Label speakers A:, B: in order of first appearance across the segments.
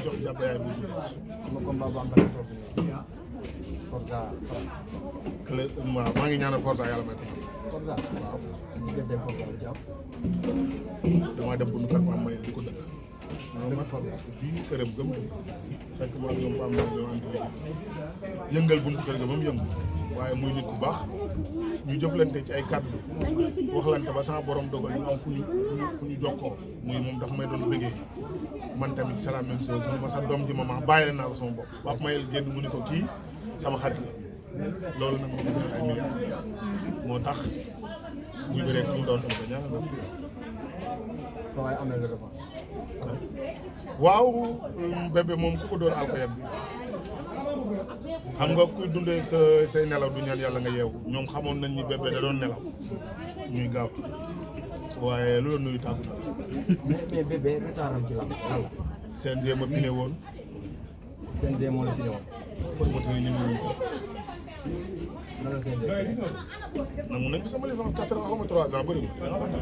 A: jox jàpp yaay bu
B: ma combat bu am Forza
A: waaw maa ngi ñaanal Forza yàlla may ko
B: Forza waaw diggante Forza bu jàpp
A: damaa dem bu nu kër Pam may di ko dëkk bii këram gëm fekk maa ñoom Pam may ñoo ànd yëngal buntu kër ga ba mu yëngu waaye muy nit ku baax ñu jëflante ci ay kàddu waxlante ba sama borom dogal ñu am fu ñu jokkoo muy moom dafa may doon bëggee man tamit c'est la même chose mu ne ma sa doom ji maman bàyyi naa ko sama bopp Pape Mayel génn mu ni ko kii sama xarit la loolu nag moo ko gënal ay milliards moo tax ñu bëree mu doon am ko ñaanal na
B: sa waay am na la revanche
A: waaw bébé moom ku ko doon alkoyam bi xam nga kuy dundee say nelaw du ñaan yàlla nga yeewu ñoom xamoon nañ ni bébé da doon nelaw ñuy gaawtu waaye loolu nuyu tàggu na
B: mais bébé retardam ci lan la
A: CNG ma pine woon
B: CNG moo la pine woon
A: promoteur yi ñu ngi woon
B: nan la CNG
A: nangu nañ fi sama licence 4 ans xaw ma 3 ans bëri da nga xam
B: ne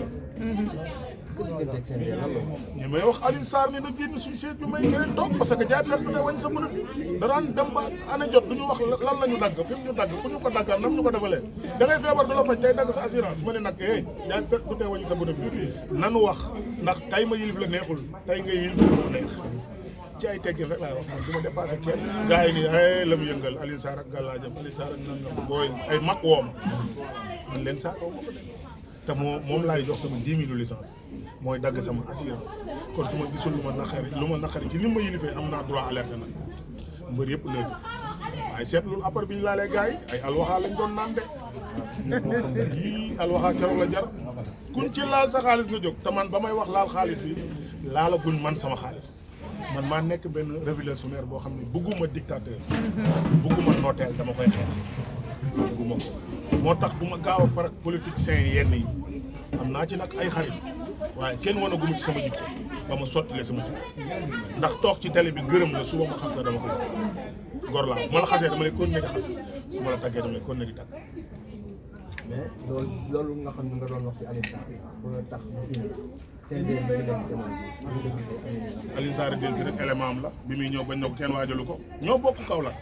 A: ñu may wax Alioune Sarr ni na génn suñu siège bi may keneen toog parce que jaay perte day wàññi sa bénéfice daraan dem ba année jot du ñu wax lan la ñu dagg fi mu ñu dagg ku ñu ko daggal nam ñu ko defalee da ngay feebar du la faj tey dagg sa assurance ma ne nag jaay perte du tey wàññi sa bénéfice nanu wax ndax tey ma yilif la neexul tey nga yilif la neex ci ay teggin rek laay wax man du ma dépassé kenn gars yi nii la mu yëngal Alioune Sarr ak gàllaajam Alioune Sarr ak nangam booy ay mag woom man leen saa kaw ma ko def te moom laay jox sama 10 000 licence mooy dagg sama assurance kon su ma gisul lu ma naqari ci li ma yilifee am naa droit alerte nag mbër yëpp léegi waaye seetlu après bi ñu laalee gars yi ay alwaxa lañ doon naan de yii alwaxa keroog la jar kuñ ci laal sa xaalis nga jóg te man ba may wax laal xaalis bi laala guñ man sama xaalis man maa nekk benn révolutionnaire boo xam ne bëgguma dictateur bëgguma nooteel dama koy xeex bëgguma ko moo tax du ma gaaw a farak politiciens yenn yi am naa ci nag ay xarit waaye kenn wanaguma ci sama jikko ba ma sottile sama jikko ndax toog ci télé bi gërëm la suba ma xas la dama ko gor laa ma la xasee dama lay continuer di xas su ma la taggee dama lay continuer di tagg
B: mais loolu nga xam ne nga doon wax ci Alioune Sarr ba tax mu indi CNG bi leen demoon
A: Alioune Sarr del si rek élément am la bi muy ñëw bañ na ko kenn waajalu ko ñoo bokk kaw la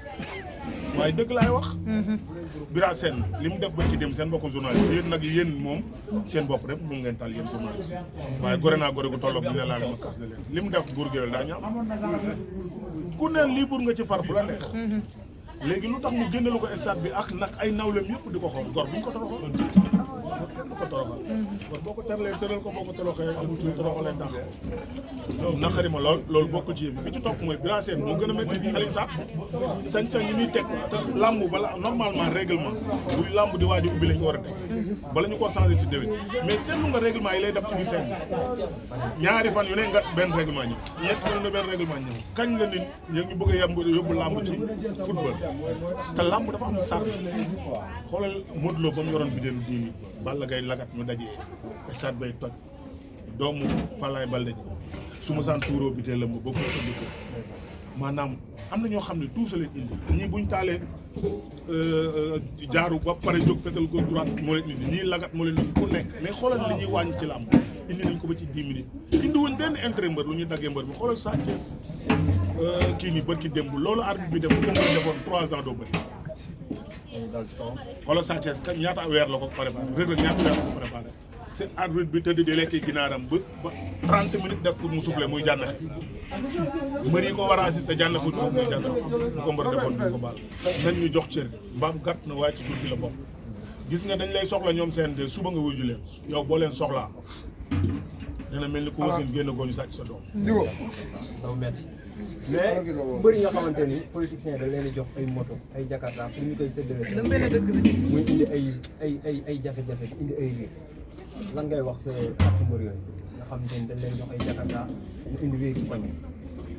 A: waaye dëgg laay wax Bira Sène li mu def ba ci dem seen bokk journaliste yéen nag yéen moom seen bopp rek mu ngeen tal yéen journaliste waaye gore naa gore gu tolloog bi ne laa ma kaas na leen li mu def buur géwél daa ñaaw ku neen lii buur nga ci far fu la neex léegi lu tax mu génnalu ko stade bi ak nag ay nawleem yëpp di ko xool gor bu ñu ko toroxal kon boo ko teralee tëral ko boo ko toroxalee ndax naqari ma loolu bokkul ci yëf bi ci topp mooy Bira Sène moo gën a métti Alioune Sarr sañ-sañ yi muy teg te làmb bala normalement règlement buy làmb di waaj a ubbi lañ ko war a teg bala ñu ko changé si déwén mais seetlu nga règlement yi lay def ci biir seen ñaari fan yu ne nga benn règlement ñëw ñett fan ne benn règlement ñëw kañ la nit ñu ngi bëgg a yóbbu làmb ci football te làmb dafa am sart xoolal Modou Lo ba mu yoroon bidéelu 10 000 Balla Gaye lagat ñu dajee stade bay toj doomu Falaye Balde ji su ma saan tuuroo bidéel la ba ko indi ko maanaam am na ñoo xam ne tout ça leen indi ñii buñ taalee jaaru ba pare jóg fekkal ko droite moo leen indi ñii lagat moo leen indi ku nekk mais xoolal li ñuy wàññi ci làmb indi nañ ko ba ci 10 minutes indi wuñ benn intérêt mbër lu ñuy daggee mbër bi xoolal Sa Thiès kii nii bërki démb loolu arbitre bi def ko nga defoon 3 ans doo bëri xoolal Sa Thiès kat ñaata weer la ko préparé Reug Reug ñaata weer la ko préparé c'est arbitre bi tëdd di lekk ginaaram ba 30 minutes des pour mu soufflé muy jànnaxe mbër yi ko war a assister jànnaxuñ ko muy jànnaxe bu ko mbër defoon duñ ko baal nañ ñu jox cër mbaam gàtt na waaye ci jur gi la bopp gis nga dañ lay soxla ñoom CNG suba nga wuyu leen yow boo leen soxlaa dina mel ni ku wasin génn goo ñu sàcc sa doom
B: mais bëri nga xamante ni politiciens dañ leen di jox ay moto ay jakarta pour ñu koy séddale muy indi ay jafe-jafe indi ay réer lan ngay wax sa ak mbër yooyu nga xamante ni dañ leen jox ay jakarta ñu indi réer ci koñ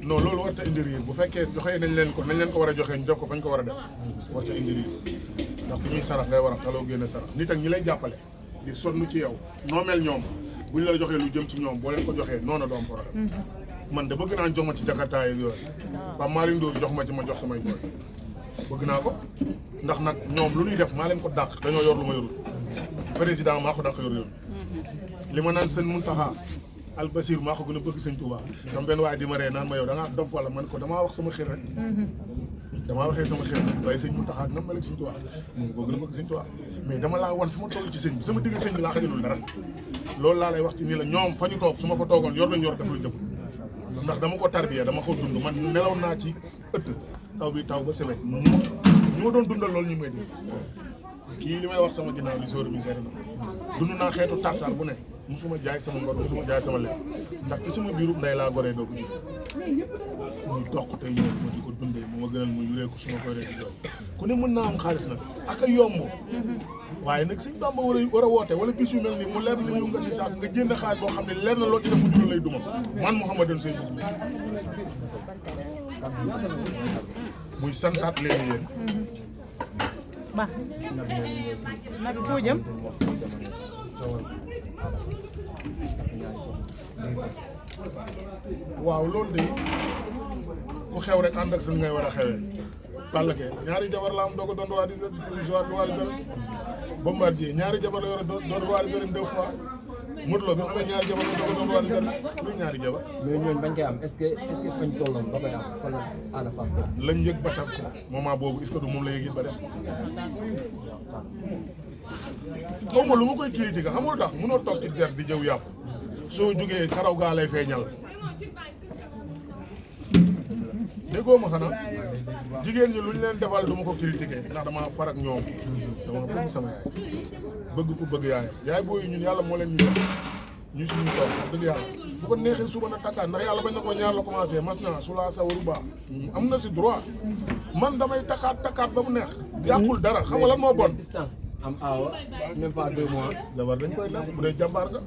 A: non loolu warta indi réer bu fekkee joxee nañ leen ko war a joxee ñu jox ko fañ ko war a def warta indi réer ndax ku ñuy sarax ngay war a taloo génne sarax nit ak ñi lay jàppale di sonn ci yow noo mel ñoom bu ñu la joxee lu jëm ci ñoom boo leen ko joxee noonu doom problème man de bëgg naa jox ma ci jakarta yi yooyu ba Malick Ndour jox ma ci ma jox samay booy bëgg naa ko ndax nag ñoom lu ñuy def maa leen ko dàq dañoo yor lu ma yorul président maa ko dàq yor li ma naan seen Mountakha Albasir maa ko gën a bëgg sëñ Touba sama benn waaye di ma ree naan ma yow da ngaa dof wala man ko damaa wax sama xel rek damaa waxee sama xel rek waaye sëñ mu taxaak nam ma lekk sëñ Touba moom koo gën a bëgg sëñ Touba mais dama laa wan fi ma toll ci sëñ bi sama digg sëñ bi laa xajalul dara loolu laa lay wax ci nii la ñoom fa ñu toog su ma fa toogoon yor lañ yor def luñ deful ndax dama ko tarbiya dama ko dund man nelaw naa ci ëtt taw bi taw ba sewet ñu ma doon dundal loolu ñu may dégg kii li may wax sama ginnaaw li sóor mi seere na dund naa xeetu tartar bu ne musuma jaay sama ngor musuma jaay sama lekk ndax ci sama biiru nday laa goree doo ko muy toq tey ñëw ma di ko dundee mu ma gënal muy yuree ko suma koy rek jox ku ne mën naa am xaalis nag ak a yomb waaye nag Sëñ Bamba war a woote wala bis yu mel nii mu leer na yu nga ci saak nga génn xaalis boo xam ne leer na loolu dina mu jural lay duma man Mouhamadou Seye muy santaat leen yéen
C: ba nabi foo jëm
A: waaw loolu de ku xew rek ànd ak seen ngay war a xewee Balla Gaye ñaari jabar la am doo ko doon roi des arènes Bombardier ñaari jabar la yor a doon roi des arènes 2 fois Modou Lo bi mu amee ñaari jabar la doo ko doon roi des arènes luy ñaari jabar
B: mais ñooñu bañ koy am est-ce que fañ tolloon ba koy am fan la Ada Fass
A: lañ yëg ba taf ko moment boobu est-ce que du moom la yëgit ba def xaw ma lu ma koy critiquer xamul tax mënoo toog ci der di jëw yàpp soo jógee karaw gaa lay feeñal déggoo ma xanaa jigéen ñi lu ñu leen defal du ma ko critiquer ndax dama far ak ñoom dama bëgg sama yaay bëgg ku bëgg yaay yaay booyu ñun yàlla moo leen ñu jox ñu suñu toog dëgg yàlla bu ko neexee suba na takkaat ndax yàlla bañ na ko ñaar la commencé mas na su laa sawaru baax am na si droit man damay takkaat ba mu neex yàqul dara xam nga lan moo bon
B: distance am aawa même pas 2 mois
A: jabar dañ koy def bu dee jàmbaar nga